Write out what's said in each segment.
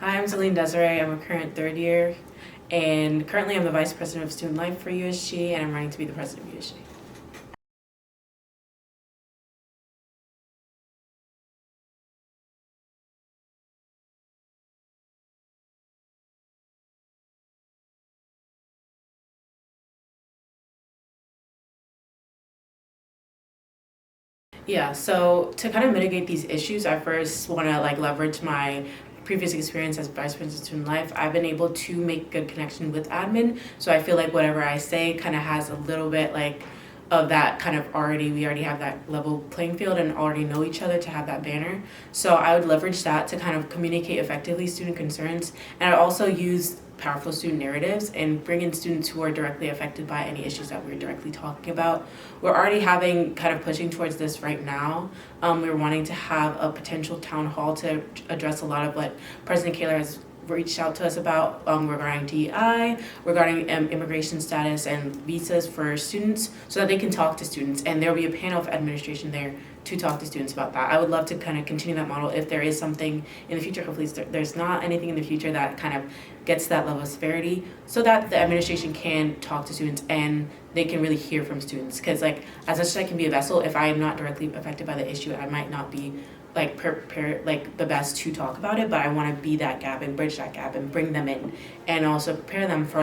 Hi, I'm Celine Desiree. I'm a current third year, and currently I'm the Vice President of Student Life for USG, and I'm running to be the President of USG. Yeah, so to kind of mitigate these issues, I first want to leverage my previous experience as vice president of student life. I've been able to make good connection with admin, so I feel like whatever I say kind of has a little bit of that kind of we already have that level playing field and already know each other to have that banner. So I would leverage that to kind of communicate effectively student concerns, and I also use powerful student narratives and bring in students who are directly affected by any issues that we're directly talking about. We're already having kind of pushing towards this right now. We're wanting to have a potential town hall to address a lot of what President Kaler has reached out to us about regarding DEI, regarding immigration status and visas for students, so that they can talk to students. And there'll be a panel of administration there to talk to students about that. I would love to kind of continue that model if there is something in the future. Hopefully there's not anything in the future that kind of gets that level of severity, so that the administration can talk to students and they can really hear from students. Because as much as I can be a vessel, if I am not directly affected by the issue, I might not be prepare the best to talk about it, but I want to be that gap and bridge that gap and bring them in, and also prepare them for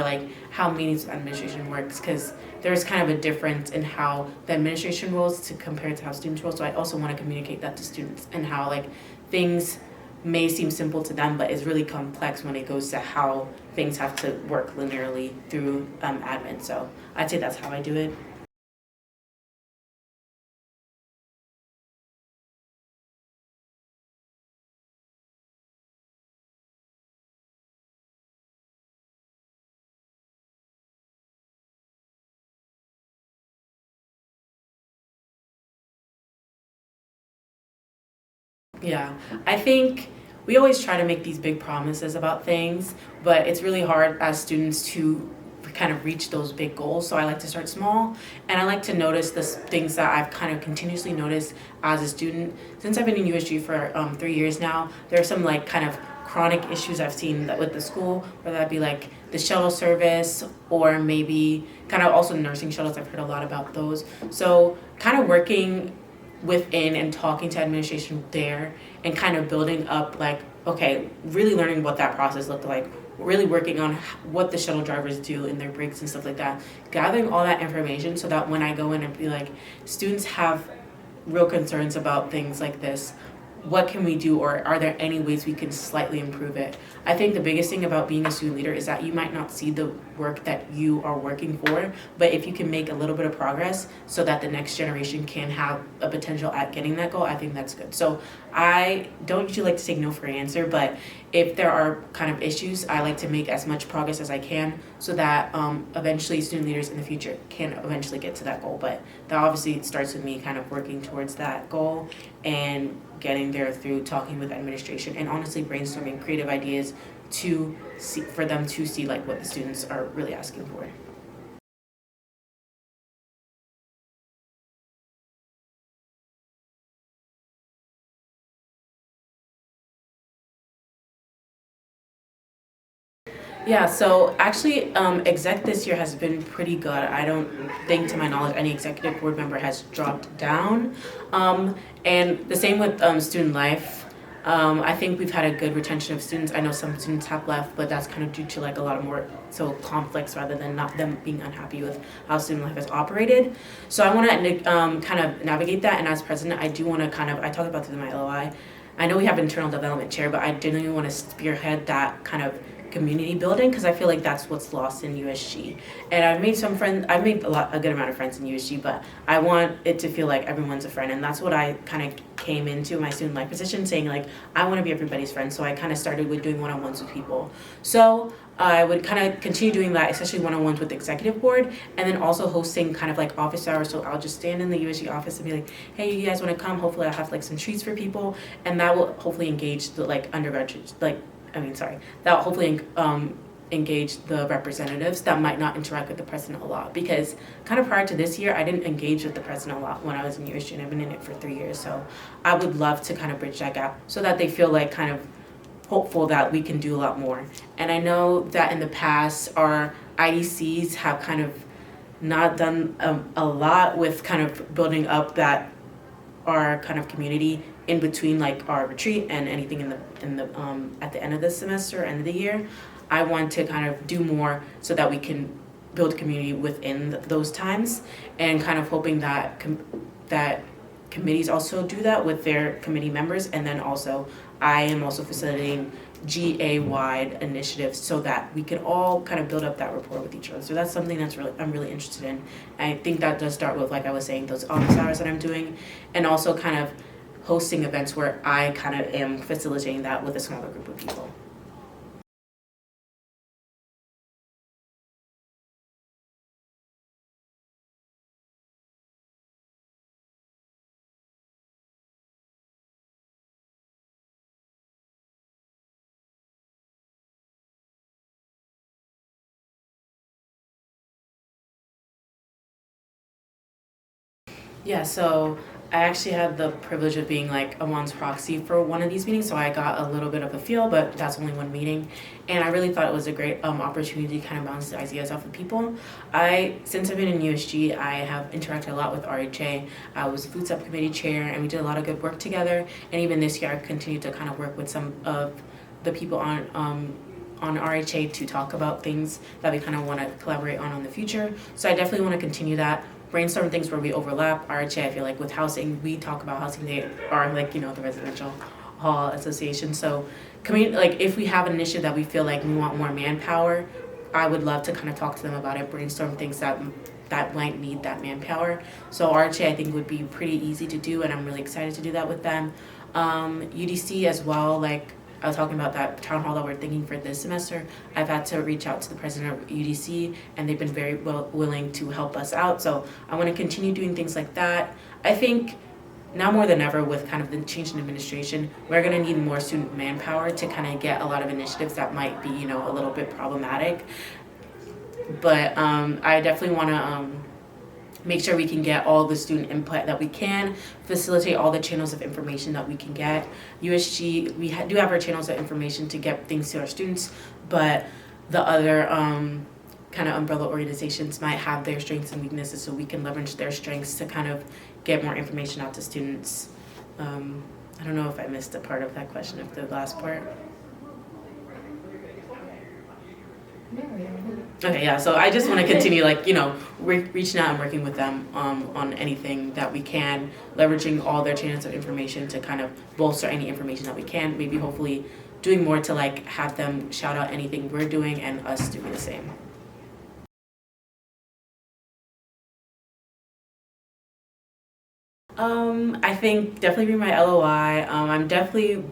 how meetings with administration works, because there's kind of a difference in how the administration rolls to compare to how students roll. So I also want to communicate that to students, and how things may seem simple to them, but it's really complex when it goes to how things have to work linearly through admin. So I'd say that's how I do it. Yeah, I think we always try to make these big promises about things, but it's really hard as students to kind of reach those big goals. So I like to start small, and I like to notice the things that I've kind of continuously noticed as a student. Since I've been in USG for 3 years now, there are some kind of chronic issues I've seen with the school, whether that be the shuttle service, or maybe kind of also nursing shuttles. I've heard a lot about those. So kind of working within and talking to administration there, and kind of building up okay, really learning what that process looked like, really working on what the shuttle drivers do in their breaks and stuff like that, gathering all that information so that when I go in and be students have real concerns about things like this, what can we do, or are there any ways we can slightly improve it? I think the biggest thing about being a student leader is that you might not see the work that you are working for, but if you can make a little bit of progress so that the next generation can have a potential at getting that goal, I think that's good. So I don't usually like to take no for an answer, but if there are kind of issues, I like to make as much progress as I can so that eventually student leaders in the future can eventually get to that goal. But that obviously starts with me kind of working towards that goal and getting there through talking with administration and honestly brainstorming creative ideas to see, for them to see what the students are really asking for. Yeah, so actually, exec this year has been pretty good. I don't think, to my knowledge, any executive board member has dropped down. And the same with student life. I think we've had a good retention of students. I know some students have left, but that's kind of due to a lot of more conflicts rather than not them being unhappy with how student life has operated. So I want to kind of navigate that. And as president, I do want to I talked about this in my LOI. I know we have internal development chair, but I genuinely want to spearhead that kind of community building, because I feel like that's what's lost in USG. And I've made some friends. I've made a good amount of friends in USG, but I want it to feel like everyone's a friend, and that's what I kind of came into my student life position saying I want to be everybody's friend. So I kind of started with doing one-on-ones with people. So I would kind of continue doing that, especially one-on-ones with the executive board, and then also hosting kind of office hours. So I'll just stand in the USG office and be like, hey, you guys want to come? Hopefully I'll have some treats for people, and that will hopefully engage the undergraduates, that will hopefully engage the representatives that might not interact with the president a lot, because kind of prior to this year I didn't engage with the president a lot when I was in USG, and I've been in it for 3 years. So I would love to kind of bridge that gap so that they feel kind of hopeful that we can do a lot more. And I know that in the past, our IDCs have kind of not done a lot with kind of building up that our kind of community in between like our retreat and anything in the at the end of the semester, end of the year. I want to kind of do more so that we can build community within those times, and kind of hoping that that committees also do that with their committee members, and then also I am also facilitating GA-wide initiatives so that we can all kind of build up that rapport with each other. So that's something that's I'm really interested in. And I think that does start with, like I was saying, those office hours that I'm doing, and also kind of hosting events where I kind of am facilitating that with a smaller group of people. Yeah, so I actually had the privilege of being like a Juan's proxy for one of these meetings, so I got a little bit of a feel, but that's only one meeting. And I really thought it was a great opportunity to kind of bounce the ideas off of people. Since I've been in USG, I have interacted a lot with RHA. I was food subcommittee chair, and we did a lot of good work together. And even this year, I continued to kind of work with some of the people on RHA to talk about things that we kind of want to collaborate on in the future. So I definitely want to continue that. Brainstorm things where we overlap. RHA, I feel like with housing, we talk about housing. They are like, the residential hall association. So like if we have an initiative that we feel like we want more manpower, I would love to kind of talk to them about it, brainstorm things that might need that manpower. So RHA, I think, would be pretty easy to do, and I'm really excited to do that with them. UDC as well, like I was talking about that town hall that we're thinking for this semester. I've had to reach out to the president of UDC, and they've been very willing to help us out. So I want to continue doing things like that. I think now more than ever, with kind of the change in administration, we're going to need more student manpower to kind of get a lot of initiatives that might be, a little bit problematic. But I definitely want to make sure we can get all the student input that we can, facilitate all the channels of information that we can get. USG, we do have our channels of information to get things to our students, but the other kind of umbrella organizations might have their strengths and weaknesses, so we can leverage their strengths to kind of get more information out to students. I don't know if I missed a part of that question, of the last part. Okay, yeah, so I just want to continue, reaching out and working with them on anything that we can, leveraging all their channels of information to kind of bolster any information that we can, maybe hopefully doing more to have them shout out anything we're doing and us doing the same. I think definitely read my LOI. I'm definitely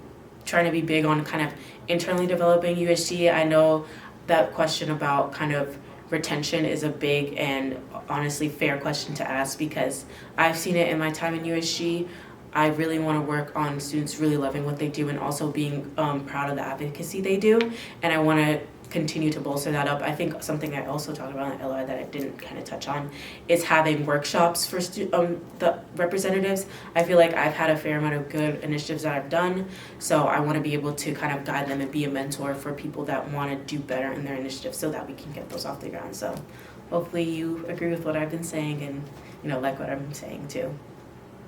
trying to be big on kind of internally developing USG. I know that question about kind of retention is a big and honestly fair question to ask, because I've seen it in my time in USG. I really want to work on students really loving what they do and also being proud of the advocacy they do, and I want to continue to bolster that up. I think something I also talked about in LOI that I didn't kind of touch on is having workshops for the representatives. I feel like I've had a fair amount of good initiatives that I've done, so I want to be able to kind of guide them and be a mentor for people that want to do better in their initiatives so that we can get those off the ground. So hopefully you agree with what I've been saying and like what I'm saying too.